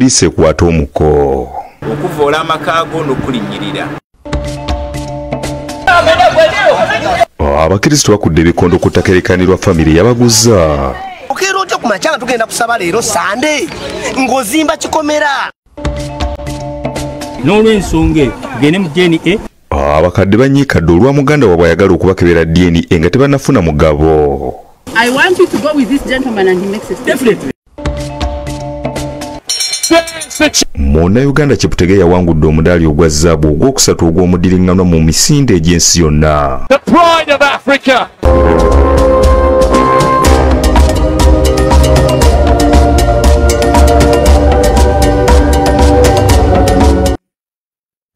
poliisi ekwata omuko. Okuvoola amakaago n'okulinnyirira. Abakristo bakudde ebikondo ku ttaka erikanirirwa famire yabaguza. Okeera otya ku makya nga tugenda kusaba leero Sande ng'ozimba kikomera. N'olw'ensonga tugende mu DNA. Abakadde banyiikadde olwa muganda waabwe ayagala okubakebera DNA nga tebannafuna mugabo. I want you to go with this gentleman and he makes it. Definitely. Munnayuganda Cheptegei yawangudde omudaali ogwa zzaabu ogwokusatu ogw'omudiringanwa mu misinde egy'ensi yonna. The pride of Africa.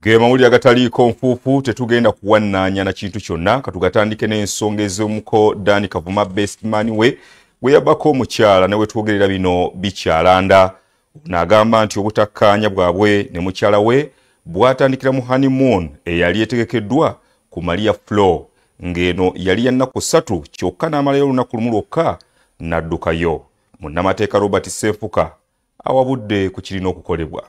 Ge mawulire agataliiko nfuufu tetugenda kuwannaanya na kintu kyonna katugatandike n'ensonga ez'omuko Dani Kavuma bestman we yabako omukyala ne we twogerera bino bikyalanda. N'agamba nti obutakkaanya bwabwe ne mukyala we bwatandikira mu honeymoon eyali etegekeddwa ku Maria Flo ng'eno yali ya nnaku 3 kyokka n'amalayo olunaku lumu lwokka n'addukayo. Munnamateeka Robert Sefuka awabudde ku kirina okukolebwa.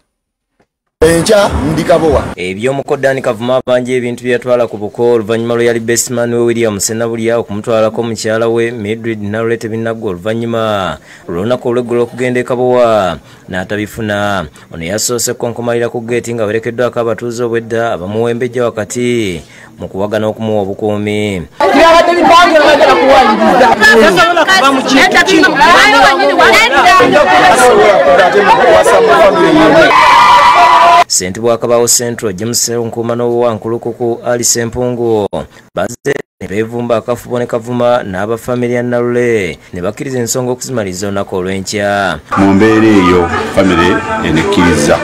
Encha ndikabowa ebyomuko Dani Kavuma abanje ebintu byatwala ku buko oluvannyuma lwe yali bestman we William Senabulya okumutwalako mukyala we Mildred Narulete binaggo oluvannyuma olunaku olw'eggulu okugenda ekabowa n'atabifuna. Ono yasoose konkomalira ku geeti nga werekeddwako abatuuze obwedda abamuwembejja wakati mu kubagana okumuwa obukuumi. Ssentebe wa Kabawo Central James Nkumano wa Nkulukuku Ali Sempungu bazze ne beevumba akafubo ne Kavuma n'abafamily ya Narule ne bakkiriza ensonga okuzimaliza olunaku olw'enkya. Mu mbeera eyo family enekkiriza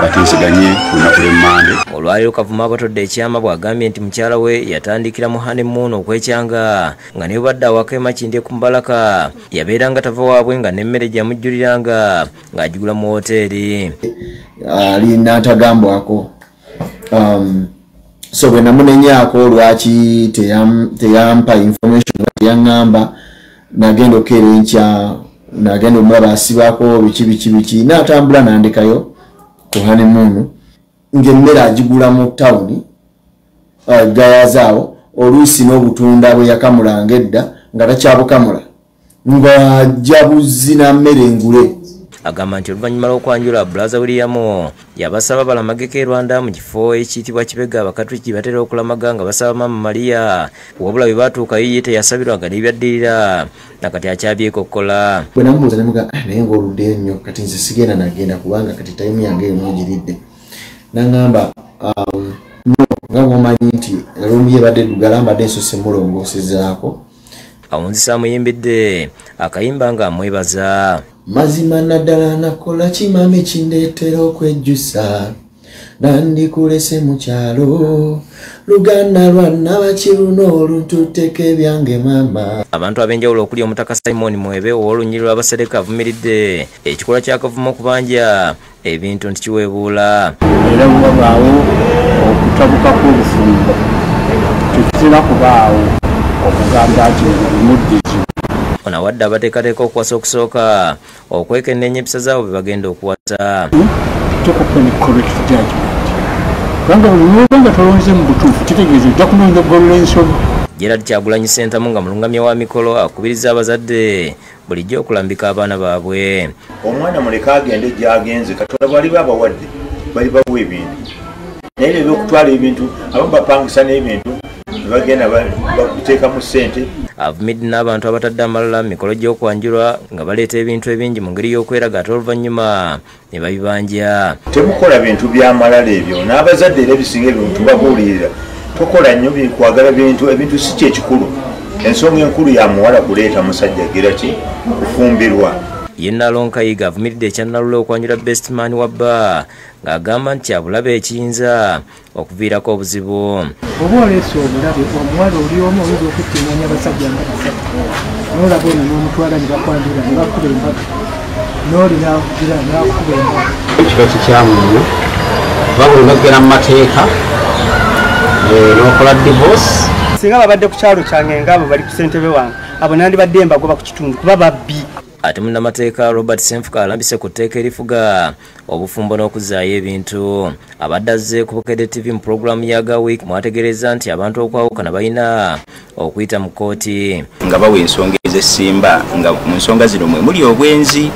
bateeseganye ku lunaku lw'Emmande. Olwaliro Kavuma abatodde ekyama bw'agambye nti mukyala we yatandikira mu honeymoon okwekyanga nga ne badde awaka emakindi ku Mbalaka yabeeranga tava waabwe nga n'emmere gyamujjuliranga ng'agigula mu hoteeri. Ali natagambwako so bwe namunenyaako lwaki teyampa information yaŋŋamba nagenda okeera enkya nagenda omulaba asibako biki n'atambula nandekayo ku honeymoon ng'emmere agigula mu tawuni gayazaawo oluusi n'obutunda bwe yakamulanga edda nga takyabukamula ng'ajja buzzi na mmere engule. Agamba nti oluvannyuma lw'okwanjula Brother William yabasaba balamageko e Rwanda mu kifo ekiyitibwa Kibega abakatuliki batera okulamaga nga basaba Mama Maria wabula bwe baatuukayo ye teyasabirwanga n'ebyaddirira nakati akyabyeko okukola. Bwe namubuuza ne muga naye ng'oluddeyo nnyo kati nze sigenda nagenda kubanga kati tayimu yange emugiridde. N'aŋŋamba no nga bw'omanyi nti lumu yebadde eddugala mbadde ensose mulongoosezzaako. Awunzisa amuyimbidde akayimba nga amwebaza. Mazima naddala nakola kimame kindeetera okwejjusa nandikulese mu kyalo Luganda lwanna bakiruno oluntuteeka ebyange mama. Abantu ab'enjawulo okuli Omutaka Simon Mwebe ow'olunyiriro lw'Abasereka avumiridde ekikola kya Kavuma okubanja ebintu nti kiweebuula. Era wabaawo okutabuka kw'obufumbo tekitera kubaawo okugamba nti muddizi. Ono awadde abateekateeka okuwasa okusooka okwekenneenya empisa zaabwe bye bagenda okuwasa. Gerard Kyagulanyi Ssentamu nga mulungamya wa mikolo akubiriza abazadde bulijjo okulambika abaana baabwe. Omwana muleka agende gy'agenze Katonda bw'ali babawadde bali bawa ebintu naye ebyokutwala ebintu abamu bapangisa n'ebintu bagenda bakuteeka mu ssente. Avumidde n'abantu abatadde amalala mikolo gy'okwanjulwa nga baleeta ebintu ebingi mu ngeri y'okweraga ate oluvannyuma ne babibanja. Temukola bintu by'amalala ebyo n'abazadde era ebisinga ebintu babuulirira tokola nnyo kwagala ebintu si kyekikulu. Ensonga enkulu ya muwala kuleeta musajja gira ki kufumbirwa. Ye Nalonkayiga avumiridde ekya Nalule okwanjula bestman wa bba ng'agamba nti abulabe ekiyinza okuviirako obuzibu. Oba oleese obulabe omuwala oli omu oyinza okuttinganya abasajja nga basatu n'olaba ono n'omutwala ne bakwanjula ne bakuba embaga n'oli n'akugira n'akuba embaga. Ekiro kikyamunyo oba buli bagera mu mateeka n'okola divorce. Singa babadde ku kyalo kyange ng'abo bali ku ssentebe wange abo nandibadde mbagoba ku kitundu kuba babbi. ate munnamateeka Robert Senfuka alambise ku tteeka erifuga obufumbo n'okuzaayo ebintu. Abadde azze ku Bukedde TV mu pulogulaamu ya Ga Week mwategeereza nti abantu okwawukana balina okuyita mu kkooti. Nga bawa ensonga ez'essimba nga mu nsonga zino mwe muli obwenzi,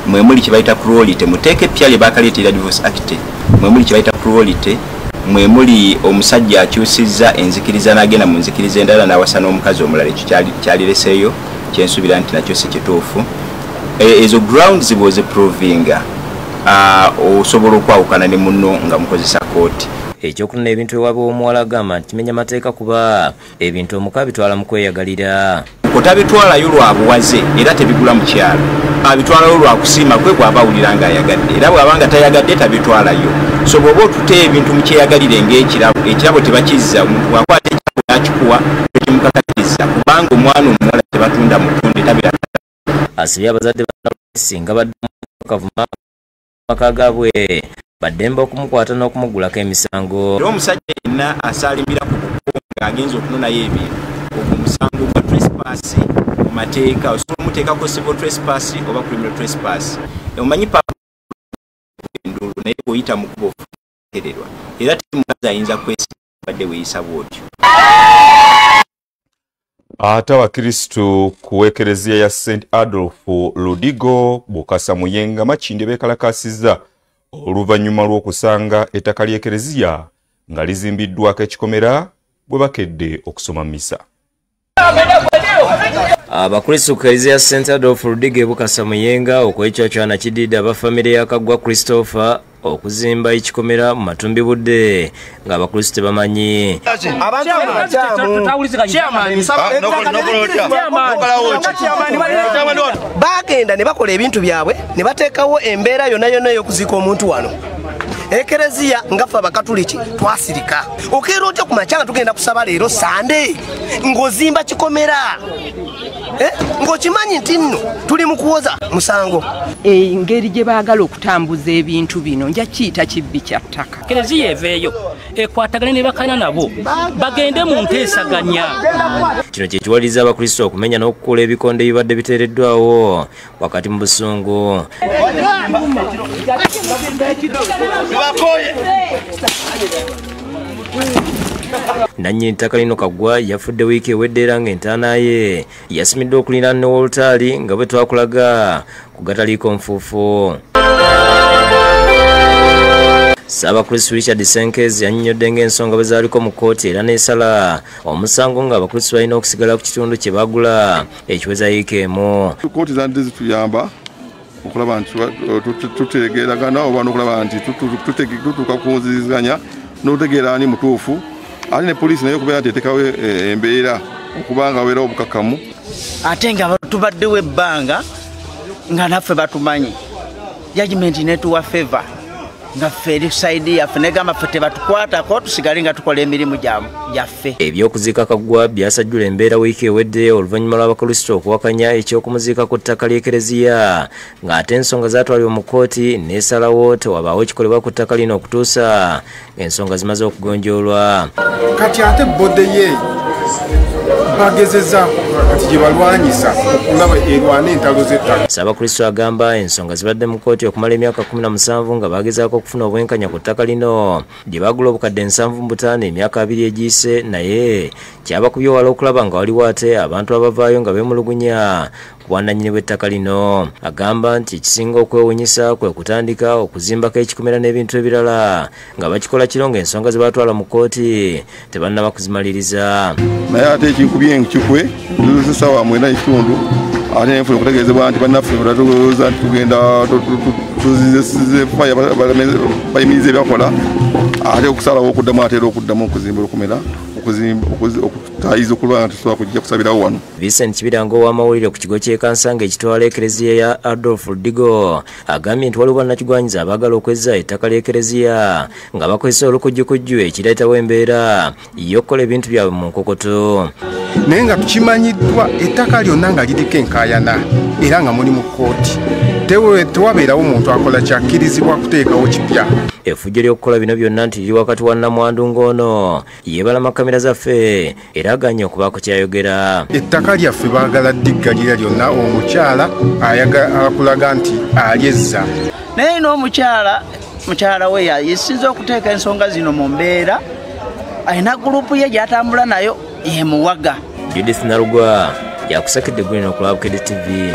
mwe muli kye bayita cruelty, mu tteeka eppya lye baakaleetera Divorce Act, mwe muli kye bayita cruelty, mwe muli omusajja akyusizza enzikiriza n'agenda mu nzikiriza endala n'awasa n'omukazi omulala ekyo kyalireseeyo kyensuubira nti nakyo si kituufu. Ezo grounds was proving osobola okwawukana ne munno nga mukozesa kooti. Ekyokunona ebintu ewaabwe omuwala agamba nti kimenya mateeka kuba ebintu omuka bitwala mu kweyagalira. Otabitwalayo lwa buwaze era tebigula mukyalo. Abitwalayo lwa kusiima kwe gw'aba awulira ng'ayagadde era bw'abanga tayagadde tabitwalayo. So bw'oba otute ebintu mu kyeyagalire ng'ekirabo tebakizza, omuntu bw'akwata ekirabo n'akikuwa tekimukakatiriza kubanga omwana omuwala tebatunda mutunde tabira. Asibye abazadde singa badde Kavuma maka gaabwe baddemba okumukwata n'okumugulako emisango. Era omusajja yenna asaalimira ku buko ng'agenza okunonayo ebintu omusango gwa trespass mu mateeka osobola omuteekako civil trespass oba criminal trespass. Omanyi endulu naye bw'oyita mu kuba ofukererwa era temukazi ayinza kwesiga badde weeyisa bw'otyo. Ate abakristu ku ekereziya ya St. Adolf Ludigo Bukasa Muyenga Makinde beekalakasizza oluvannyuma lw'okusanga ettaka ly'ekereziya nga lizimbiddwako ekikomera bwe bakedde okusoma misa. Abakristu ku ekereziya ya St. Adolf Ludigo Bukasa Muyenga okwekyakwana kididde abafamire ya Kaggwa Christopher okuzimba ekikomera mu Matumbi Budde ng'abakristu tebamanyi. Bagenda ne bakola ebintu byabwe ne bateekawo embeera yonna yonna ey'okuziika omuntu wano. Ekereziya ngaffe abakatuliki twasirika. Okeera otya ku makya nga tugenda kusaba leero Sande ng'ozimba kikomera. Ng'okimanyi nti nno tuli mu kuwoza musango. Engeri gye baagala okutambuza ebintu bino nja kiyita kibbi kya ttaka. Ekereziya eveeyo ekwatagane ne bakana nabo bagende mu nteesaganya. Kino kye kiwaliriza abakristo okumenya n'okukola ebikonde ebibadde biteereddwawo wakati mu busungu. Nannyini ttaka lino Kaggwa yafudde wiiki ewedde era ng'entaana ye yasimidde okulina ne wolutaali nga bwe twakulaga ku gataliiko nfuufu. Ssaabakristu Richard Senkezi yannyonnyodde ng'ensonga bwe zaaliko mu kkooti era n'esala omusango ng'abakristu balina okusigala ku kitundu kye baagula ekiweza wiiki emu. Kkooti zadde zituyamba okulaba nti tutegeeragana oba n'okulaba nti tutuuka ku nziriziganya n'okutegeera ani mutuufu. Ate ne poliisi naye okubeera nti eteekawo embeera okubanga weerawo obukakamu. Ate nga tubaddewo ebbanga nga naffe batumanyi judgment netuwa favor nga ffe eri saidi yaffe negamba ffe tebatukwatako tusigale nga tukola emirimu gyaffe. Ebyokuziika Kaggwa byasajjula embeera wiiki ewedde oluvannyuma lw'abakristo okuwakanya eky'okumuziika ku ttaka ly'ekereziya ng'ate ensonga zaatwalibwa mu kkooti n'esalawo tewabaawo ekikolebwa ku ttaka lino okutuusa ensonga zimaze okugonjoolwa. Kati ate bodde ye bagezeza kati gye balwanyisa okulaba erwana entalo z'ettaka. Ssaabakristo agamba ensonga zibadde mu kkooti okumala emyaka 17 nga bagezaako okufuna obwenkanya ku ttaka lino gye bagula obukadde 75 emyaka 2 egiyise naye kyabakubye wala okulaba nga waliwo ate abantu abavaayo nga beemulugunya ku bwannannyini bw'ettaka lino. Agamba nti ekisinga okwewuunyisa kwe kutandika okuzimbako ekikomera n'ebintu ebirala nga bakikola kiro ng'ensonga ze batwala mu kkooti tebannaba kuzimaliriza. Naye ate ekinkubye enkikwe sawa mwenda ekitundu ate nenfuna okutegeezebwa nti bannaffe batulowooza nti tugenda tuzizesize faya bayimiriza ebyakola ate okusalawo okuddamu ate era okuddamu okuzimba olukomera okutayiza okulwa nga tusobola kujja kusabirawo wano. Vincent Kibirango ow'amawulire ku kigo ky'ekansanga ekitwala ekereziya ya Adolf Ludigo agambye nti waliwo bannakigwanyiza abaagala okwezza ettaka ly'ekereziya nga bakozesa olukujjukujju ekireetawo embeera y'okukola ebintu byabwe mu nkokoto. Naye nga tukimanyiddwa ettaka lyonna nga liriko enkaayana era nga mulimu kkooti. tewabeerawo omuntu akola kyakkirizibwa kuteekawo kipya. Effujjo ly'okukola bino byonna nti liri wakati wa nnamwandu ng'ono yeebalama kamera zaffe era aganye okubaako kyayogera. Ettaka lyaffe baagala ddiggalira lyonna omukyala akulaga nti alyezza. Naye mukyala we yesinza okuteeka ensonga zino mu mbeera alina gurupu ye gy'atambula nayo ye muwaga. Judith Narugwa yakusekedde gwino ku Bukedde TV.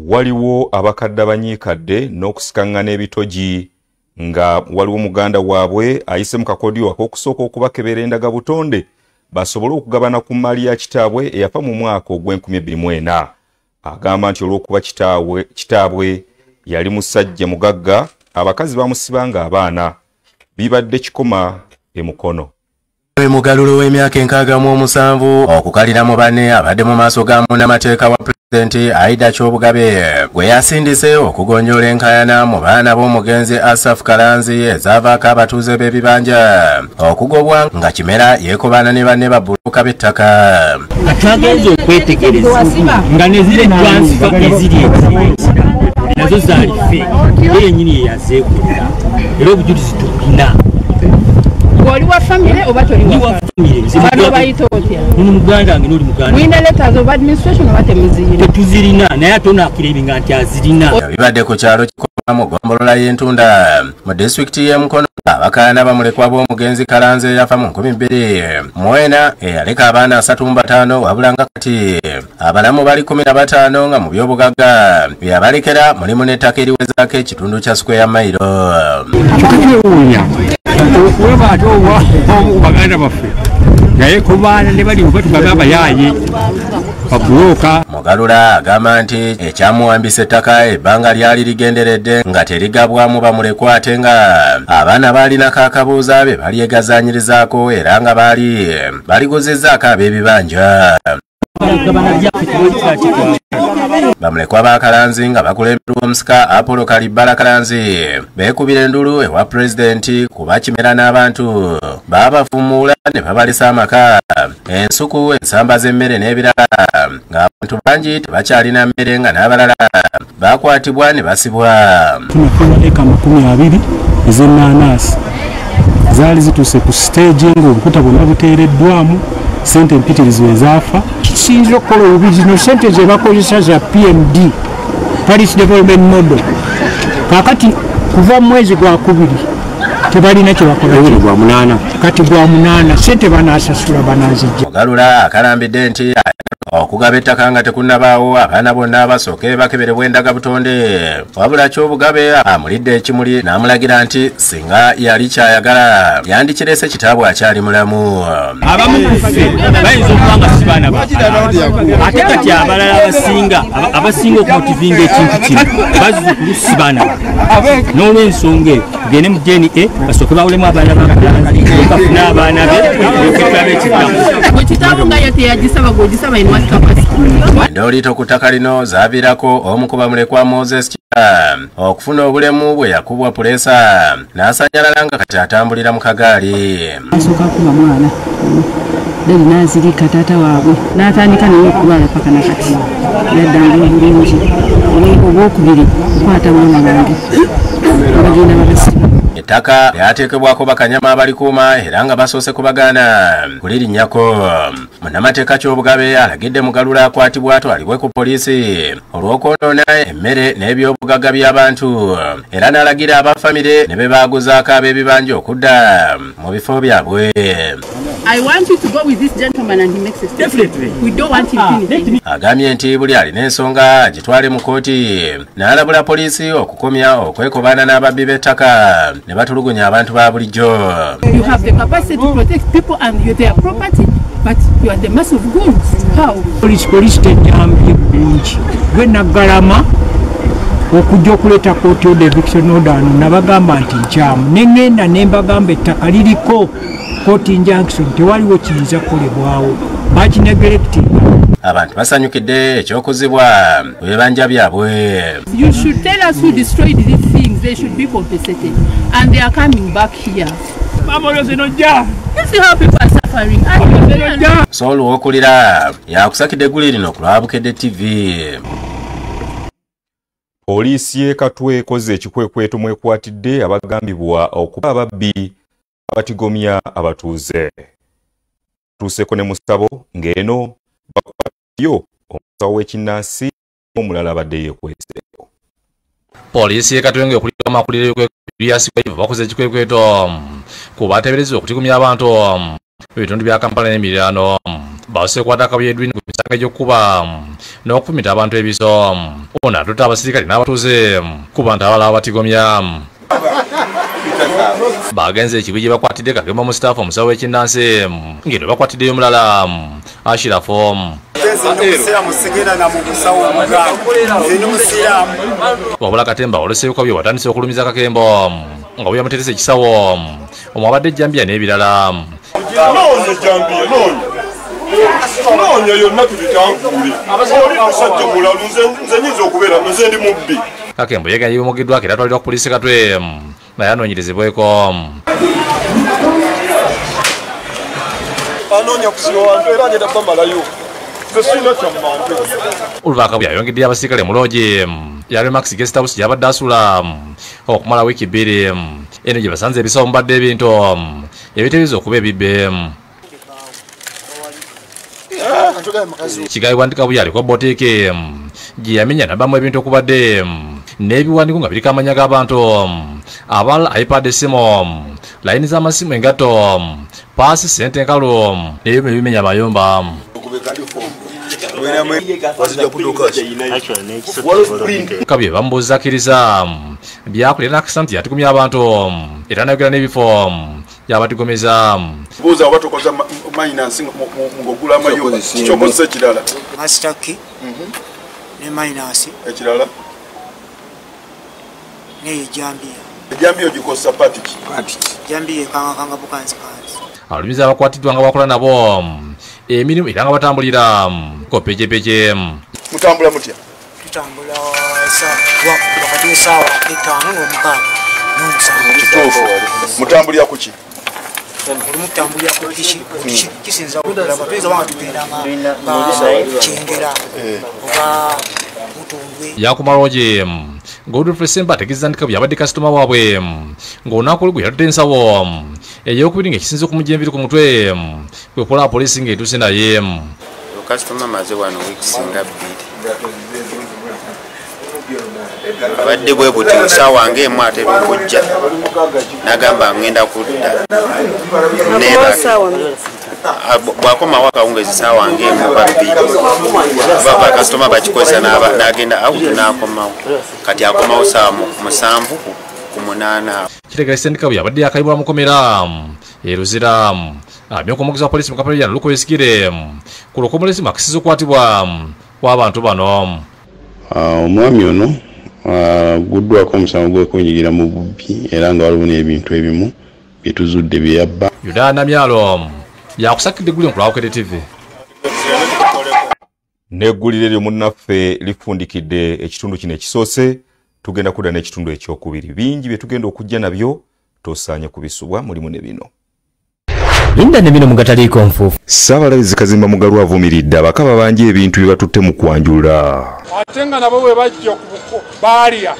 Waliwo abakadde abanyiikadde n'okusikaŋŋana ebitogi nga waliwo muganda waabwe ayise mu kakodyo ak'okusooka okubakebera endaga butonde basobole okugabana ku mali ya kitaabwe eyafa mu mwaka ogw'2024. Agamba nti olw'okuba kitaabwe yali musajja mugagga abakazi bamusibanga abaana bibadde kikoma emukono. Mugalulo w'emyaka 67 okukalira mu bane abadde mu maaso ga munnamateeka wa Pulezidenti Aida Kyobugabe gwe yasindise okugonjoola enkayana mu baana b'omugenzi Asaf Kalanzi ezaavaako abatuuze b'ebibanja okugobwa nga Kimera yeekobaana ne banne babbuluka b'ettaka. Twagenze okwetegereza nga ne ziri transfer eziri nazo zaali ffe ye yennyini ye yazeekulira era obujulizi tulina. Oli wa family oba toli wa family bano bayita otya nuni muganda wange noli muganda mwine letters of administration oba temuzirina tetuzirina naye ate onaakirabinga nti azirina. Bibadde ku kyalo kikoma mu ggombolola y'Entunda mu disitulikiti y'e Mukono abakaana bamulekwa b'omugenzi Kalanzi eyafa mu 2024 eyaleka abaana 35 wabula nga kati abalamu bali 15 nga mu by'obugagga byabalekera mulimu n'ettaka eriwezaako ekitundu kya square mile. Okuweba ate baganda baffe naye ku baana ne bali batugaba abayaaye babuloka. Mugalula agamba nti ekyamuwambisa ettaka ebbanga lyali ligenderedde nga terigabwamu bamulekwa ate nga abaana baalinako akabuuza be balyegazaanyirizaako era nga baliguzizzaako ab'ebibanja. Bamulekwa ba Kalanzi nga bakulemberwa omusika Apollo Kalibala Kalanzi beekubira endulu ewa Pulezidenti kuba Kimera n'abantu baabafumuula ne babalisa amaka ensuku ensamba z'emmere n'ebirala ng'abantu bangi tebakyalina mmere nga n'abalala baakwatibwa ne basibwa. Tunafuna eka 20 ez'ennaanasi zaali zituuse ku stage ng'obukuta bwonna buteereddwamu sente empitirizo ezaafa. Kisinzira okukola obubi zino sente ze bakozesa za PMD Paris Development Model kakati kuva mwezi gwa 2 tebalina kye bakola gwa 8 kati gwa 8 sente banaasasula banazijja. Mugalula akalambidde nti okugaba ettaka nga tekunnabaawo abaana bonna abasooke bakeberebwa endaga butonde wabula Kyobugabe amulidde ekimuli n'amulagira nti singa yali kyayagala yandikirese kitaabwe akyali mulamu. Abamu bayinza okuba nga si baana ate kati abalala abasinga okumotivinga ekintu kino bazze kulusi baana n'olw'ensonga eyo tugende mu DNA basooke bawulemu abaana bafune abaana be ekitabo nga yo teyagisaba gwogisaba Ndolito ku ttaka lino zaavirako omu ku bamulekwa Moses Kira okufuna obulemu bwe yakubwa puleesa n'asanyalala nga kati atambulira mu kagaali. Asooka kuba mwana dali n'azirika taata waabwe n'atandika naye okulwala paka nakati yaddanga obulungi obwokubiri okukwata mwana wange abagenda babasiba. Ettaka lyateekebwako bakanyama abalikuuma era nga basoose kubagaana kulirinnyako. Munnamateeka Kyobugabe alagidde Mugalula akwatibwa atwalibwe ku poliisi olw'okwonoona emmere n'ebyobugagga by'abantu era n'alagira abafamire ne be baaguzaako ab'ebibanja okudda mu bifo byabwe. Agambye nti buli alina ensonga agitwale mu kkooti n'alabula poliisi okukomya okwekobaana n'ababbi b'ettaka ne batulugunya abantu ba bulijjo. You have the capacity to protect people and their property, but you are the mass of goods. How? Police tenjambye bulungi gwe Naggalama okujja okuleeta kooti order eviction order ano nabagamba nti nkyamu nengenda nembagamba ettaka liriko kooti injunction tewaliwo kiyinza kukolebwawo bakinegerectinga. Abantu basanyukidde ekyokuzibwa ebibanja byabwe. You should tell us who destroyed these things. They should be compensated and they are coming back here. Mama, you see how people are suffering. suffering. Solo wokulira yakusakidde eggulu lino ku lwa Bukedde TV. Poliisi y'e Katwe ekoze ekikwekweto mwekwatidde abagambibwa okuba ababbi abatigomya abatuuze. Tuuseko ne Musabo ng'eno bakwatiyo omusawo w'ekinnansi omulala abadde yeekweseeko. Poliisi y'e Katwe ng'ekulira amakulire y'ekwekweto bakoze ekikwekweto ku bateeberezebwa okutigomya abantu mu bitundu bya Kampala n'emiriraano. Basekwata akabi edwini ku misango gy'okkuba n'okufumita abantu ebiso. Ono atutte abasirikale n'abatuuze ku bantu abalala batigomya. Bagenze ekibi gye bakwatidde Kagema mu staff omusawo w'ekinnansi ng'eno bakwatiddeyo omulala Ashirafo. Wabula Katemba oleseyuka bye watandise okulumiza Kakembo nga bwe yamuteresa ekisawo omwo abadde Jambia n'ebirala. Noonya yonna tugitanguule oli musajja mulalu nze nyinza okubeera nze ndi mubbi. Kakembo yeeganye bimugiddwako era atwalibwa ku poliisi Katwe naye anoonyerezebweko. Anoonya kusiba wantu era agenda bamalayo nze sirina kyammange. Oluvaaka yayongeddeyo abasirikale mu loogi ya Remax Guest House gy'abadde asula okumala wiiki bbiri. Eno gye basanze ebisawo mubadde ebintu ebiteeberezebwa okuba ebibbe. Kigayi wandika buyali kwa botike gye yamenya nabamu ebintu okubadde n'ebiwandiiko nga biriko amanya g'abantu abalala iPad esimu layini z'amasimu engato paasi sente nkalu n'ebyo ebimenya amayumba. Kabye bamubuuza akkiriza byakulira n'akisa nti yatigomya abantu era n'ayogera n'ebifo yabatigomeza. Buuza oba tokoza mainansi ng'ogula amayumba kikyokozesa ekirala. Masitaki ne mainansi ekirala neye Jambia. Jambia ogikozesa patiki. Jambia ekangakanga bukanzikanzi. Abalumizi abakwatiddwa nga bakola nabo emirimu era nga batambulira ko pejepece. Mutambula mutya? Tutambula wakati w'essaawa 5 n'omukaaga n'omusanvu. Kituufu. Mutambulira ku ki? Mutambulira ku piki kisinza okulaba tuyinza wanga tugenda nga kyengera oba mutundwe. Yakumaloje Godfrey Semba ategeeza nti Kabuye abadde kasitoma waabwe ng'olunaku olwo gwe yatudde ensawo ey'okubiri ng'ekisinza okumujja enviiri ku mutwe kwe kola poliisi ng'etuuse naye. Kasitoma amaze wano wiiki singa bbiri. Abadde bwe buti essaawa ng'emu ate okujja n'agamba ngenda kudda. Bw'akomawo akawungeezi essaawa ng'emu babbiri bakasitoma bakikozesa n'agenda awutu n'akomawo kati akomawo ssaawa 7 ku 8. Kitegeeza nti Kabuye abadde yakayibula mukomera eruzira amyokomogeza wa poliisi mu Kampala Luko Esikire ku lukomolezi makisiza okukwatibwa kw'abantu bano. Omwami ono guddwako omusango gw'okwenyigira mu bubbi era nga waliwo n'ebintu ebimu bye tuzudde bye yabba. Yuda Namyalo yakusakidde eggulu ku lwa Bukedde TV. N'eggulire lyo munnaffe lifundikidde ekitundu kino ekisoose tugenda kudda n'ekitundu ekyokubiri. Bingi bye tugenda okujja nabyo tosaanye kubisubwa mulimu ne bino. Linda ne bino mugataliiko nfuufu. Ssaabalabizi Kazimba Mugalu avumiridde abakaba bangi ebintu bye batutte mu kwanjula. Ate nga nabo bwe bajja ku baalya.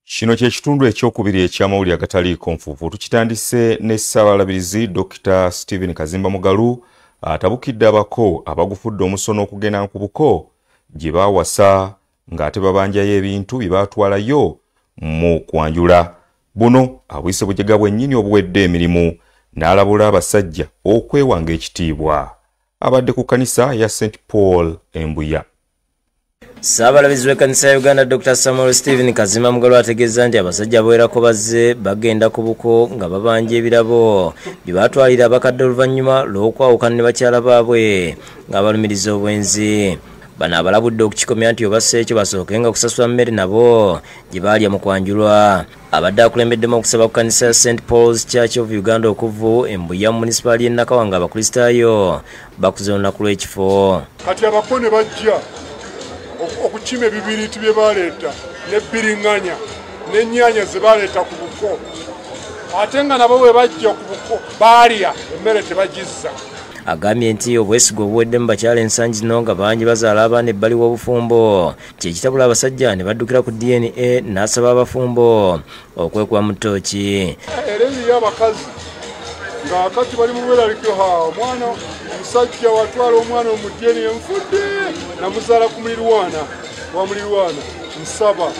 Kino ky'ekitundu ekyokubiri eky'amawulire agataliiko nfuufu. Tukitandise ne Ssaabalabirizi Dr. Stephen Kazimba Mugalu atabukidde abako abagufudde omusono okugenda ku buko gye baawasa ng'ate babanjayo ebintu bye baatwalayo mu kwanjula. Buno abuyise bujega bwennyini obuwedde emirimu n'alabula abasajja okwewanga ekitiibwa. Abadde ku kkanisa ya St. Paul Embuya. Ssaabalabizi w'ekkanisa ya Uganda Dr. Samuel Stephen Kazimba Mugalu ategeeza nti abasajja abawerako bazze bagenda ku buko nga babanja ebirabo bye baatwalira abakadde oluvannyuma lw'okwawukana ne bakyala baabwe ng'abalumiriza obwenzi. Bano abalabudde okukikomya nti obassa ekyo basookenga kusasula mmere nabo gye baalya mu kwanjulwa. Abadde akulembeddemu okusaba ku kkanisa ya St. Paul's Church of Uganda okuvu Embuya mu munisipaali y'e Nakawa nga abakristaayo bakuze olunaku lw'ekifo. Kati abako ne bajja okukima ebibiriiti bye baleeta n'ebbiriŋŋanya n'ennyaanya ze baleeta ku buko ate nga nabo bwe bajja ku buko baalya emmere tebagizza. Agambye nti obwesigo obuwedde mu bakyala ensangi zino nga bangi bazaala abaana ebbali w'obufumbo kyekitabula abasajja ne baddukira ku DNA n'asaba abafumbo okwekuba mu ttooki. Era eriyo abakazi nga kati bali mu bweraliikiro omwana omusajja watwala omwana mu DNA enfudde namuzaala ku mulirwana wa mulirwana nsaba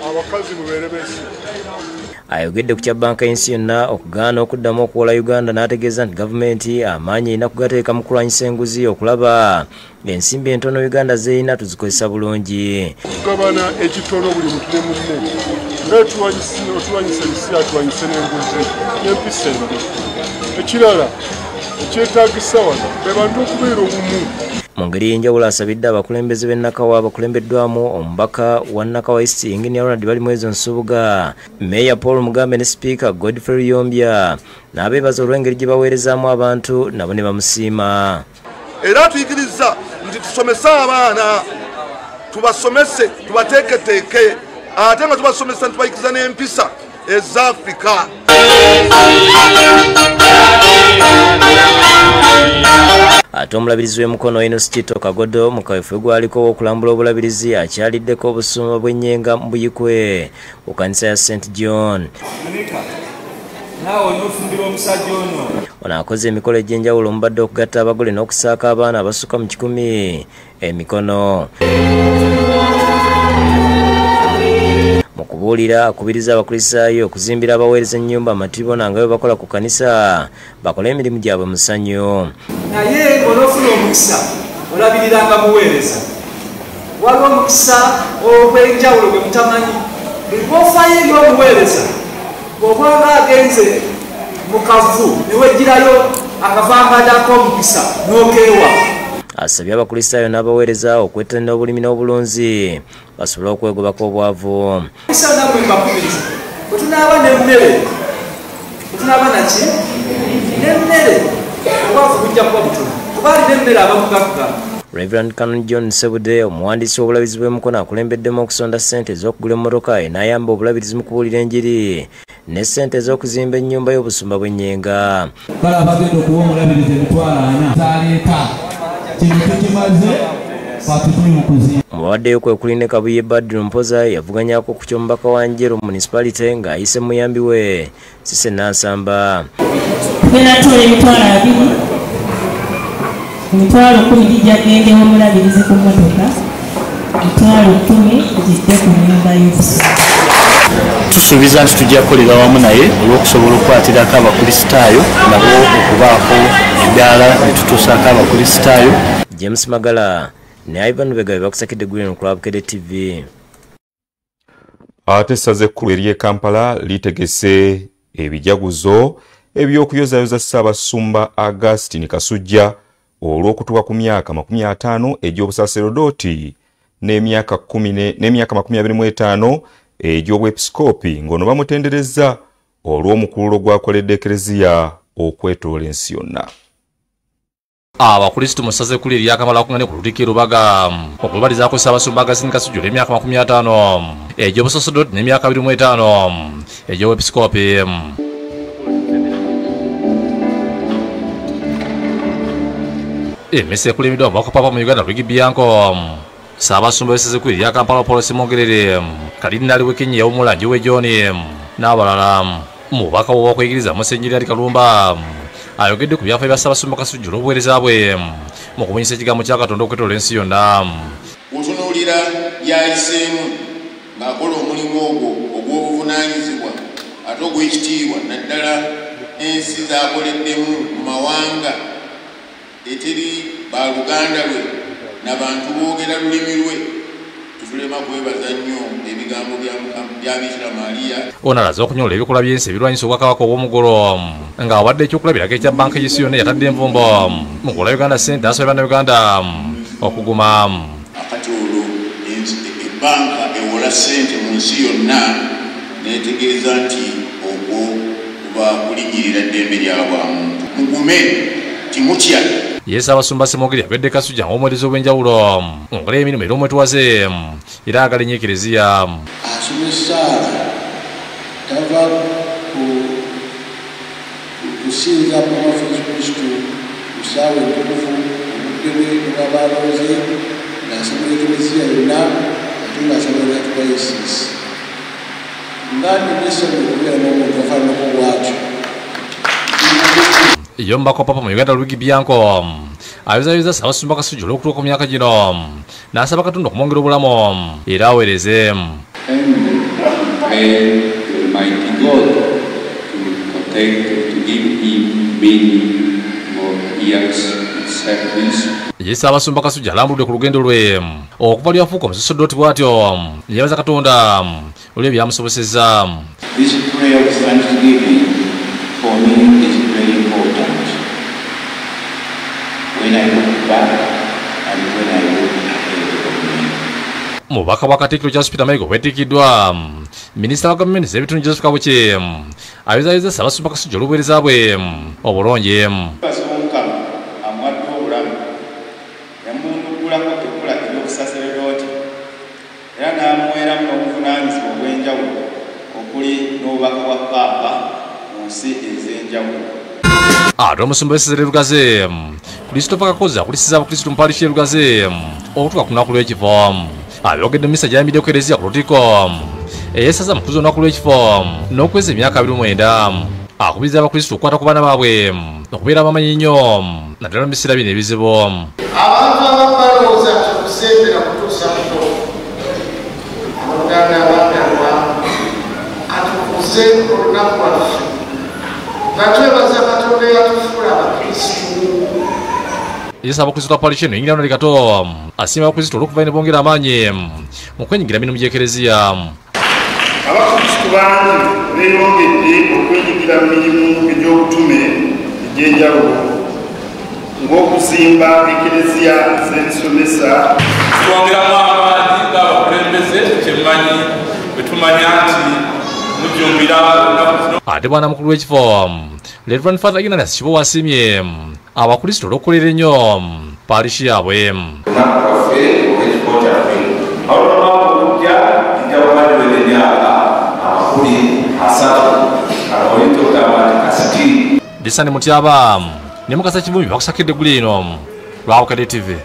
abakazi mubeere beesiga. Ayogedde ku kya banka y'ensi yonna okugaana okuddamu okuwola Uganda n'ategeeza nti gavumenti amaanyi erina kugateeka mu kulwanyisa enguzi okulaba ensimbi entono Uganda z'erina tuzikozesa bulungi. Kugabana ekitono buli muntu ne munne n'otuwanyisa ebisi atuwanyise n'enguzi n'empisa embi. Ekirala ekyetaagisa wano be bantu okubeera obumu. Mu ngeri y'enjawulo asabidde abakulembeze b'e Nakawa abakulembeddwamu omubaka wa Nakawa East Engineer Ronald Balimwezo Nsubuga, Meya Paul Mugambe ne Speaker Godfrey Yombya n'abeebaza olw'engeri gye baweerezaamu abantu nabo ne bamusiima. Era tuyigiriza nti tusomese abaana tubasomese tubateeketeeke ate nga tubasomesa ntubayigiriza n'empisa eza Afrika. Ate omulabirizi w'emikono Enos Kito Kagodo mu kaweefube gwaliko okulambula obulabirizi akyaliddeko obusuma bw'ennyenga mu Buyikwe ku kkanisa ya St John. Ono akoze emikolo egy'enjawulo omubadde okugatta abagole n'okusaaka abaana abasukka mu 100 emikono. Mu kubuulira akubiriza abakulisaayo okuzimbira abaweereza ennyumba amatibona nga bwe bakola ku kanisa bakole emirimu gyabwe mu ssanyu. Naye olw'ofuna omukisa olabiriranga muweereza. Waliwo omukisa ogw'enjawulo gwe mutamanyi. Buli bw'ofaayo eri omuweereza bw'obanga agenze mu kavu ne wegirayo akavangada ak'omukisa n'okeewa. Asabye abakulisaayo n'abaweereza okwettanira obulimi n'obulunzi basobole okwegobako obwavu. Omukisa namwe mbakubiriza bwe tunaaba n'emmere bwe tunaaba naki n'emmere obwavu bujja kuba butono kuba ali n'emmere abamugagga. Reverend Canon John Sebude omuwandiisi w'obulabizi bw'emikono akulembeddemu okusonda ssente ez'okugula emmotoka n'ayamba obulabirizi mu kubuulira enjiri ne ssente ez'okuzimba ennyumba y'obusumba bw'ennyenga. Kale abagenda okuwa omulabirizi emitwalo 4 zaleeta kino tekimaze batutuli mu kuzimba. Mubawaddeyo kwe kuli ne Kabuye Badru Mpoza yavuganyako ku ky'omubaka wa Njeru municipality ng'ayise muyambi we Sise Nansamba. Tugenda tutola emitwalo 2 emitwalo 10 gijja gendewo omulabirizi ku mmotoka, emitwalo 10 gidde ku nnyumba y'obusumba. Tusuubiza nti tujja kukolera wamu naye olw'okusobola okukwatirako abakulisitaayo nabo okubaako eddaala ne tutuusaako abakulisitaayo. James Magala ne Ivan Bega bakusakidde Green Club Bukedde TV. Ate essaza ekkulu ery'e Kampala litegese ebijaguzo eby'okuyozayoza Ssaabasumba Augustine Kasujja olw'okutuuka ku myaka 50 egy'obusaaserodooti n'emyaka 25 egy'obwepisikoopi ng'ono bamutenderezza olw'omukululo gwakoledde Ekereziya okwetoola ensi yonna. Abakrisitu mu ssaza ekkulu erya Kampala bakunganye ku Lutikko Lubaga okulubalizaako Ssaabasumba Augustine Kasujja olw'emyaka 50 egy'obusaaserodooti n'emyaka 25 egy'obwepisikoopi. Emese ekulembeddwa omubaka Papa mu Uganda Luigi Bianco Ssaabasumba w'essaza ekkulu erya Kampala Paul Simongerere Kalidinaali w'Ekenya Yawumulangi we John n'abalala. Mubaka w'okwegiriza Musenyeri Ali Kalumba ayogedde ku byafaayo bya Ssaabasumba Kasujja olw'obuweereza bwe mu kubunyisa ekigambo kya Katonda okwetoola ensi yonna. Otunuulira yayiseemu ng'akola omulimu ogwo ogw'obuvunaanyizibwa ate ogw'ekitiibwa naddala ensi z'akoleddemu mu mawanga eteri baluganda lwe n'abantu boogera lulimi lwe. Tulema kwebaza nnyo ebigambo bya Bikira Maria. Ono alaze okunyola ebikolwa by'ensi ebirwanyisa obwakabaka obw'omugolo ng'awadde ekyokulabirako ekya banka y'ensi yonna yatadde envumbo mu kukola Uganda ssente asaba Bannayuganda okuguma. Akati olwo ebbanka ewola ssente mu nsi yonna neetegeeza nti okwo kuba kulinyirira ddembe ly'abantu. Mugume timutya. Ssaabasumba Semogeri yagedde Kasujja ng'omwerezi obw'enjawulo mu nkola y'emirimu era omwetuwaze era agala nnyo Ekereziya. Asomesa tava kusinza pamafu Yesu Kristo usawe ntukufu obukedde bw'abaloze ng'asabira eklesiya yonna ate ng'asabira tukayisisi ngandi nesomero okubeera n'omuntu afaananako bwatyo yombako papa mu Uganda Luigi Bianco ayozayuza Ssaabasumba Kasujju olw'okutuuka ku myaka gino n'asaba Katonda okumwongera obulamu era aweereze. Almighty God to protect, to give him many more years of service. Ye Ssaabasumba Kasujju alambudde ku lugendo lwe okuva lyafuuka omusaseddoti bw'atyo yeebaza Katonda olw'ebyamusobosezza. This prayer of thanksgiving for me is very important. When I look back and when I look ahead of me. Mubaka wa Katikkiro Charles Peter Mayiga weetikiddwa minisita wa gavumenti z'ebitundu Joseph Kabuki ayozayozza Ssaabasumba Kasujju olw'obuweereza bwe obulungi. Mukama amwadde obulamu yamunugulako tekula eby'obusaseredoti era n'amuweeramu n'obuvunaanyizibwa obw'enjawulo okuli n'obubaka bwa Paapa mu nsi ez'enjawulo. Ate omusumba w'essaza ly'e Lugazi Christopher Kakozi akulisiza Abakristu mu paalishi y'e Lugazi okutuuka ku lunaku lw'ekifo. Abyogedde mu misa gy'ayimiridde ku Eklezia ku Lutikko eyeessaza mu kuza olunaku lw'ekifo n'okweza emyaka 29 akubiriza Abakristu okukwata ku baana baabwe okubeera abamanyi nnyo naddala mu biseera bino ebizibu. Abantu abamu balowooza nti okusembera kutuusa kuto Abaganda abagamba atukuze olunaku lwaffe nga twebaza Katonda eyatufuula Abakristu. Yesu Abakristu ka paalishi eno yingirano likato asiima Abakristu olw'okuva ne bongera amaanyi mu kwenyigira mirimu gy'Eklezia. Abakristu bangi beeyongedde okwenyigira mu mirimu egy'obutume egy'enjawulo ng'okuzimba Eklezia z'ensomesa. Twongeramu amaanyi g'abakulembeze kyemmanyi bwe tumanya nti mujjumbira olunaku zino. Ate bwana mukulu w'ekifo Reverend Father Ignatius Kibo wasiimye Abakristu olw'okukolera ennyo paalishi yaabwe. Olunaku lwaffe olw'ekifo kyaffe olw'okujja kijja kubaddwa emyaka 30 oyinza okugamba nti kasiti. Disani Mutyaba ne Mukasa Kivumbi bakusakidde eggulu eno lwa Bukedde TV.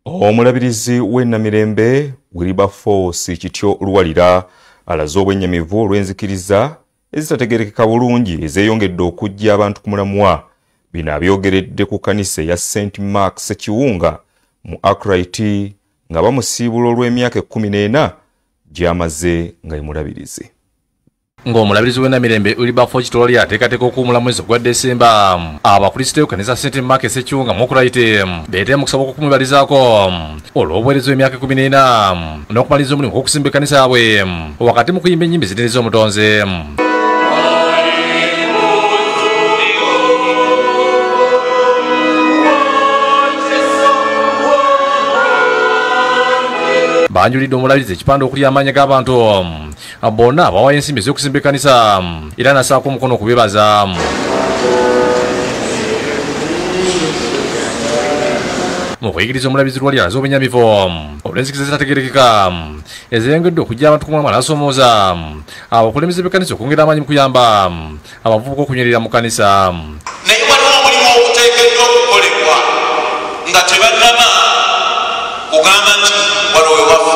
Omulabirizi w'ennamirembe Wilberforce Kityo Luwalira alaze obwennyamivu olw'enzikiriza ezitategerekeka bulungi ezeeyongedde okujja abantu ku mulamwa. Bino abyogeredde ku kkanisa ya St. Mark Ssekiwunga mu Akrite nga bamusiibula olw'emyaka 14 gy'amaze nga ye mulabirizi. Ng'omulabirizi w'ennamirembe Wilberforce Kityo Luwalira ateekateeka okuwummula mwezi gwa Desemba Abakristo b'ekkanisa St. Mark Ssekiwunga mu Akrite beetera mu kusaba okumwebalizaako olw'obuweereza w'emyaka 14 n'okumaliriza omulimu gw'okuzimba ekkanisa yaabwe wakati mu kuyimba ennyimba ezitendereza omutonzi. Banjulidde omulabirizi ekipande okuli amaanyi g'abantu bonna abawaayo ensimbi ez'okuzimba ekkanisa era nasaako omukono okubebaza. Mu kuyigiriza omulabirizi Luwalira alaze obwennyamivu olw'enzikiriza ezitategerekeka ezeeyongedde okujja abantu ku mulamwa n'asomooza abakulembeze b'ekkanisa okwongera amaanyi mu kuyamba abavubuka okunywerera mu kkanisa. Naye waliwo omulimu oguteekeddwa okukolebwa nga tebannaba kugamba nti wano we waffe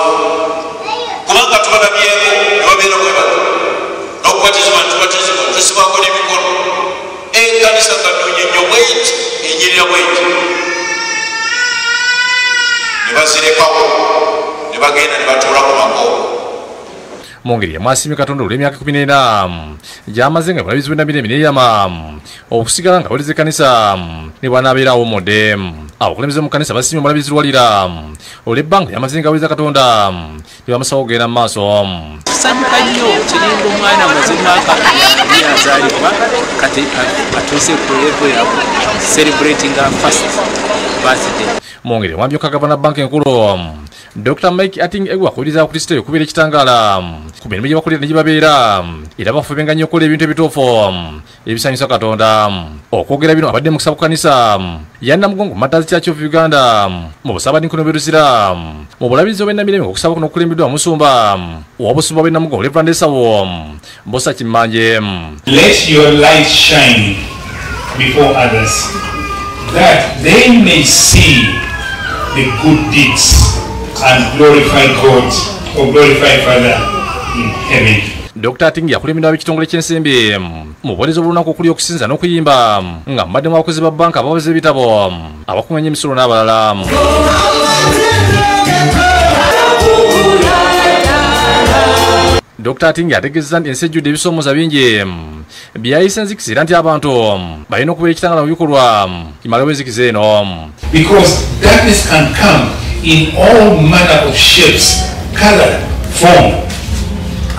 kubanga tubalabyeko ne babeera bwe bano n'okubatizibwa ntitubatizibwa tusibwako n'emikono ekkanisa nga nnonyennyo bweti enyirira bweti ne bazirekawo ne bagenda ne batuula ku makobo. Mu ngeri yamwasiimye Katonda olw'emyaka 14 gy'amaze nga mulabirizi w'ennamirembe neeyama okusigala nga awuliriza ekkanisa ne bw'anaabeera awummudde. Abakulembeze mu kkanisa basiimye omulabirizi Luwalira olw'ebbanga ly'amaze nga awuliriza Katonda ne bamusaba okugenda mu maaso. Tusanyuka nnyo kiringa omwana muzimu akakuli yazaalibwa kati atuuse ku level ya celebrating our first birthday. Mwongere mwambyoka gavana banki enkulu Dr. Mike Ating egwa kuliza Kristo kubira kitangala ku mirimu gye bakolera ne gibabeera era bafubenga nnyo okukola ebintu ebituufu ebisanyusa Katonda. Okwogera bino abadde mu kusaba kanisa yanna mugongo Martyrs Church of Uganda mu busabani kuno beruzira mu bulabirizi obwennamirembe okusaba kuno okulembeddwa musumba w'obusumba bw'ennamugongo Reverend Esawo Mbosa Kimanje. Let your light shine before others that they may see the good deeds and glorify God or glorify Father in heaven. Dr. Ating yakulemera ab'ekitongole ky'ensimbi mu bwolezo bw'olunaku okuli okusinza n'okuyimba nga mbadde mu abakozi ba banka ababaza ebitabo abakungaanya emisolo n'abalala. Dr. Ating ategeezezza nti ensi ejjudde ebisoomooza bingi byayisa enzikisa era nti abantu balina okubeera ekitangala mu bikolwa kimalewo enzikiza eno. Because darkness can come in all manner of shapes, color, form,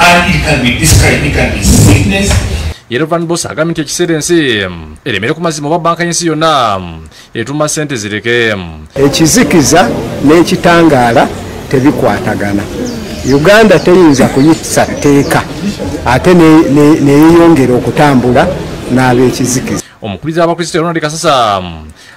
and it can be discouragement, it can be sickness. Reverend Boss agambye nti ekiseera ensi eremere ku mazima oba banka y'ensi yonna etuma ssente zireke. Ekizikiza n'ekitangaala tebikwatagana. Uganda teyinza kuyisa tteeka ate neeyongera okutambula n'ab'ekizikiza. Omukuliza w'Abakristo Ronald Kasasa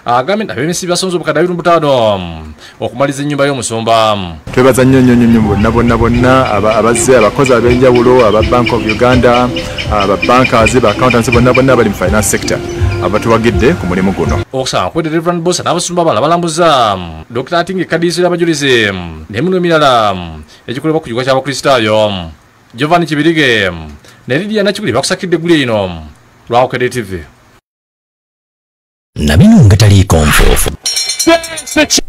agambye nti ab'emisiri basonze obukadde 25 okumaliza ennyumba y'omusumba. Twebaza nnyo bonna abazze abakozi ab'enjawulo aba Bank of Uganda aba bankers ba accountants bonna bali mu finance sector abatuwagidde ku mulimu guno. Okusaba kwedde Reverend Boss n'abasumba abalala balambuza Dr. Ating ekkadiiso ly'abajulizi n'emirundi emirala egikolebwa ku kigo ky'Abakristaayo. Giovanni Kibirige ne Lydia Nakiguli bakusakidde eggulu eno lwa Bukedde TV. Nabino ngataliiko nfoofu.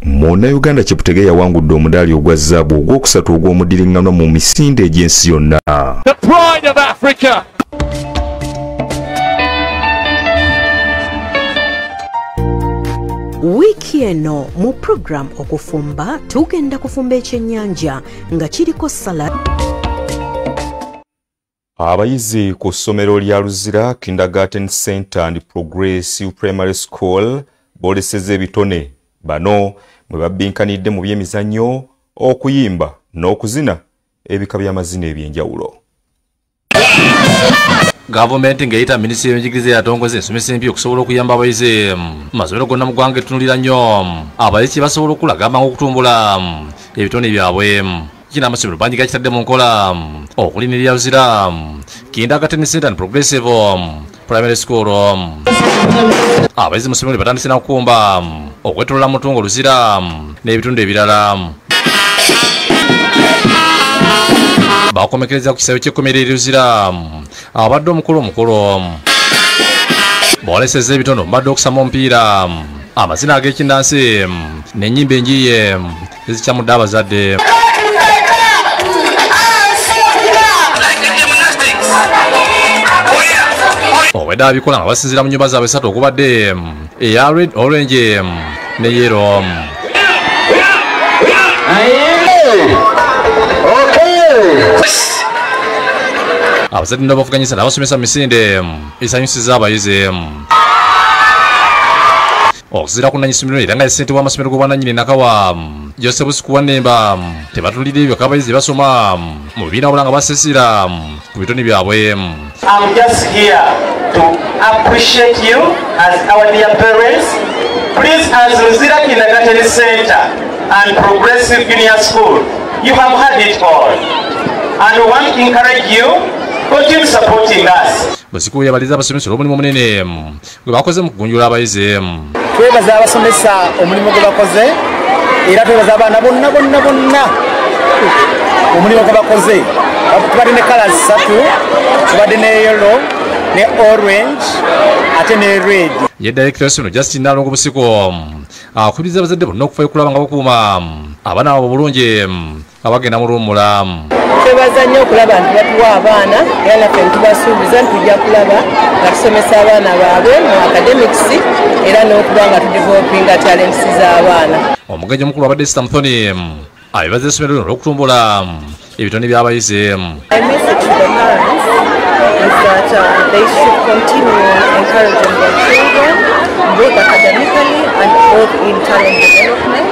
Munnayuganda Cheptegei yawangudde omudaali ogwa zzaabu ogwokusatu ogw'omudiringanwa mu misinde egy'ensi yonna. The pride of Africa. Wiki eno mu program okufumba tugenda kufumba ekyennyanja nga kiriko salad. Abayizi ku ssomero lya Luzira Kindergarten Center and Progressive Primary School boolesezza ebitone bano mwe babbinkanidde mu by'emizannyo okuyimba n'okuzina ebika by'amazina eby'enjawulo. Gavumenti ng'eyita minisitule y'ebyenjigiriza yatongoza ensomesa empya okusobola okuyamba abayizi masomero gonna mu ggwanga etunulira nnyo abayizi basobola okulaga amangu okutumbula ebitone byabwe. Kino amasomero bangi gakitadde mu nkola okuli ne lya Luzira Kindergarten Center and Progressive Primary School. Abayizi mu ssomero batandise n'okukumba okwetoolola mutungo Luzira n'ebitundu ebirala. Bakomekereza ku kisaawe ky'ekkomera Luzira abadde omukulu boolesezza ebitono mbadde okusama omupiira amazina ag'ekinnansi n'ennyimba enjiye ezikyamudde abazadde. Obwedde abikola nga basinziira mu nnyumba zaabwe esatu okubadde eya Red, Orange ne Yellow. Abazadde n'abavuganyisa n'abasomesa mu misinde esanyusiza abayizi. Okuzira ku nnannyini era nga ssente w'amasomero g'obwannannyini Nakawa Joseph Sikuwanemba tebatulira ebyo abayizi basoma mu bibiina wabula nga basesira ku bitone byabwe. I'm just here to appreciate you as our dear parents. Please, as Luzira Kindergarten Center and Progressive Junior School, you have had it all. And we want to encourage you, continue supporting us. Basiku yabaliza abasomesa olw'omulimu omunene gwe bakoze mu kugunjula abayizi. Twebaza abasomesa omulimu gwe bakoze era twebaza abaana bonna omulimu gwe bakoze. Tubadde ne colors 3, tubadde ne yellow ne orange ate ne red. Ye director y'essomero Justin Nalongo Busiko akubiriza abazadde bonna okufayo okulaba nga bakuuma abaana abo bulungi abagenda mu luwummula. Twebaza nnyo okulaba nti batuwa abaana era naffe ntubasuubiza nti tujja kulaba nga tusomesa abaana baabwe mu academics era n'okuba nga tudevelopinga talents z'abaana. Omugejja omukulu abadde Sita Muthoni abebaza essomero lino olw'okutumbula ebitone by'abayizi. My message to the parents is that they should continue encouraging their children, both academically and both in talent development,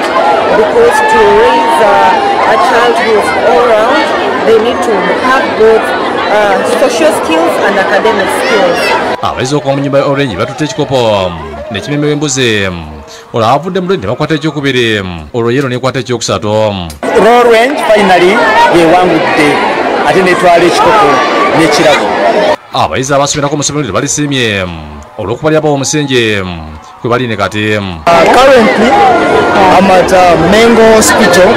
because to raise a child who is all round, they need to have both social skills and academic skills. Abayizi okuva mu nnyumba ya Orange batutte ekikopo n'ekimeme w'embuzi olwo abavudde mu Lwedi bakwata ekyokubiri olwo Yero n'ekwata ekyokusatu. Orange finally yewangudde ate n'etwala ekikopo n'ekirabo. Abayizi abasomerako mu ssomero balisiimye olw'okuba lyaba omusingi kwe bali ne kati. Currently I'm at Mengo Hospital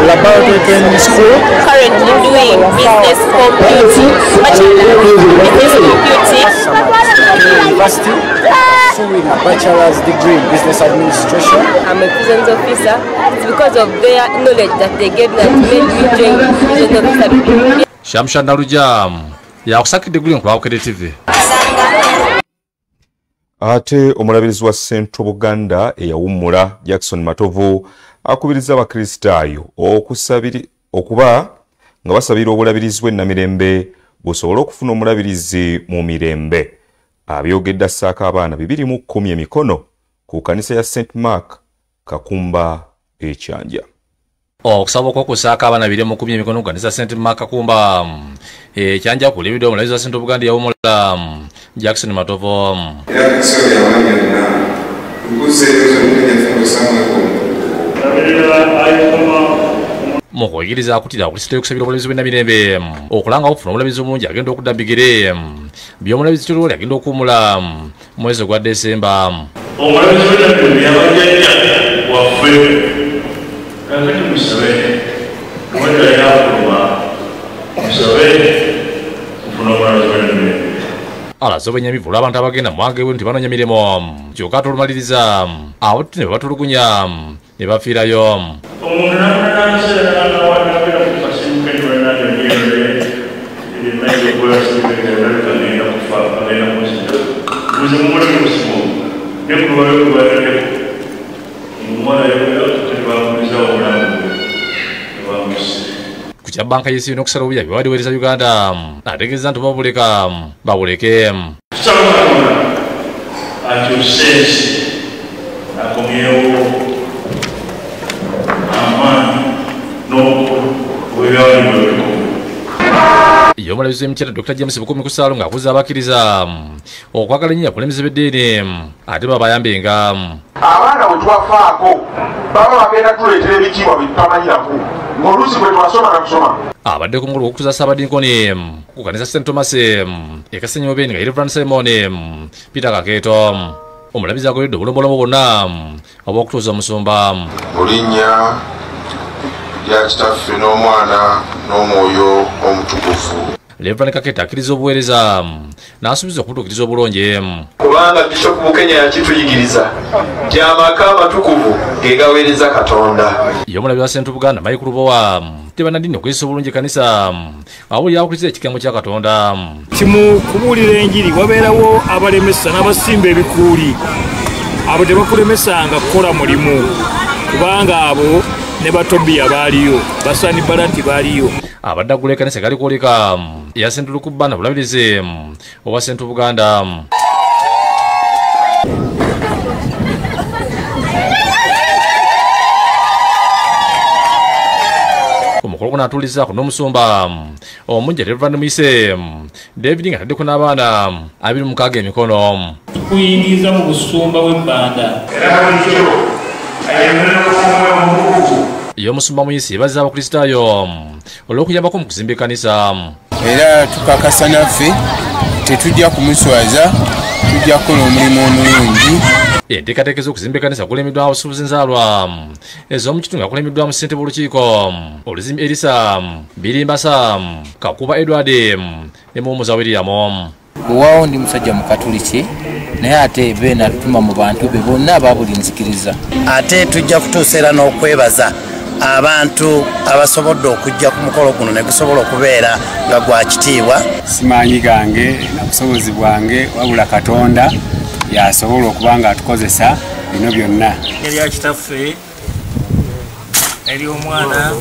Laboratory Training School. Currently doing business computing, bachelor business computing. University, pursuing a bachelor's degree in business administration. I'm a business officer. It's because of their knowledge that they gave that made me join business officer. Shamsha Naluja yakusakidde guli ku Bukedde TV. Ate omulabirizi wa Central Buganda eyawummula Jackson Matovu akubiriza abakristaayo okuba nga basabira obulabirizi bw'ennamirembe busobole okufuna omulabirizi mu mirembe. Abyogedde assaako abaana 210 emikono ku kanisa ya St. Mark Kakumba ekyanja. Okusaba okusaaka abaana 210 emikono ku kanisa St. Mark Kakumba ekyanja kulibidde omulabirizi wa Central Buganda yawummula Jackson Matovu. Mukuyigiriza akutira akusitira okusabira obulabizi bw'ennamirembe okulanga okufuna omulabizi omulungi agenda okudda bigere by'omulabizi Kiroli agenda okuwummula mwezi gwa Desemba. Omulabizi w'ennamirembe yabajjajja waffe kakati musabe mwenda yakuluma musabe kufuna omulabizi w'ennamirembe. Alaze obwenyamivu olw'abantu abagenda mwangewe nti banonya mirimo kyokka tolumaliriza abo ne batulugunya ne bafiirayo. Omuntu namunanansera nawadagera ku kasimu kenwena nebyere ebimaze okwebasigagenda kufa agenda kumusija buzi mumuli musimu nekulwayokubaereko omwana yottebamuliza obulamu ebamusi ku kya banka y'ensi n'okusala obuya bye badiweereza Uganda ategeeza nti babuleka babuleke. Tusaba akyuse ensi akomyewo amaanyi n'obwebyawanibwebiko. Ye omulabizi w'emikyala Dr. James Bukumi Kusaalo ng'akuza abakkiriza okwagala ennyo abakulembeze b'eddiini ate babayambenga. Abaana bwe twafaako baba bagenda tuleetera ebitiibwa bye tutamanyirako ng'oluusi bwe twasoma na kusoma. Abadde ku mukolo gw'okutuuza Ssaabadinkoni ku kanisa St. Thomas ekasenyi Obeni nga Reverend Simon Peter Kakeeto omulabizi agoledde obulombolombo bwonna obw'okutuuza omusumba. Mu linnya lya Kitaffe n'Omwana n'Omwoyo Omutukuvu. Reverend Kakeeto akkiriza obuweereza n'asuubiza okubutuukiriza obulungi. Kubanga Bishop Bukenya yakituyigiriza nti amaka amatukuvu ge gaweereza Katonda. Ye omulabi wa Central Buganda Mike Lubowa tebanadini okwesa obulungi kanisa awulira abakulisiza ekigambo kya Katonda. Kimu kubuulira enjiri wabeerawo abalemesa n'abasimba ebikuuli abo tebakulemesanga kukola mulimu kubanga abo ne Batobiya baaliyo Basani Balanti baaliyo. Abadde agula ekkanisa gali kwoleka eya St. Lukubana bulabirizi obwa Central Buganda. Omukolo guno atuulizaako n'omusumba omungi Reverend Muyise David nga ataddeko n'abaana 26 emikono. Tukuyingiza mu busumba bw'ebbanda. Ye omusumba Muyise yeebaza abakristaayo olw'okuyambako mu kuzimba ekkanisa. Era tukakasa naffe tetujja kumuswaza, tujja kukola omulimu omulungi. Enteekateeka ez'okuzimba ekkanisa kulemiddwa abasuubuzi nzaalwa ez'omu kitundu nga kulemiddwamu ssentebe w'olukiiko Oluzimi Erisa Birimbasa Kakuba Edward ne Muwummuza William. Bwewaawo ndi musajja mukatuliki naye ate beena atutuma mu bantu be bonna aba buli nzikiriza. Ate tujja kutuusa era n'okwebaza abantu abasobodde okujja ku mukolo guno ne gusobola okubeera nga gwa kitiibwa. Simaanyi gange na busobozi bwange wabula Katonda yasobola okuba nga atukozesa bino byonna. Erya Kitaffe eri Omwana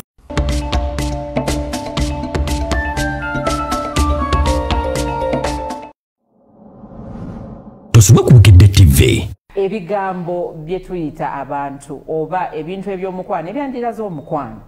tosubwa ku Bukedde TV. Ebigambo bye tuyita abantu oba ebintu eby'omukwano ebyandiraza omukwano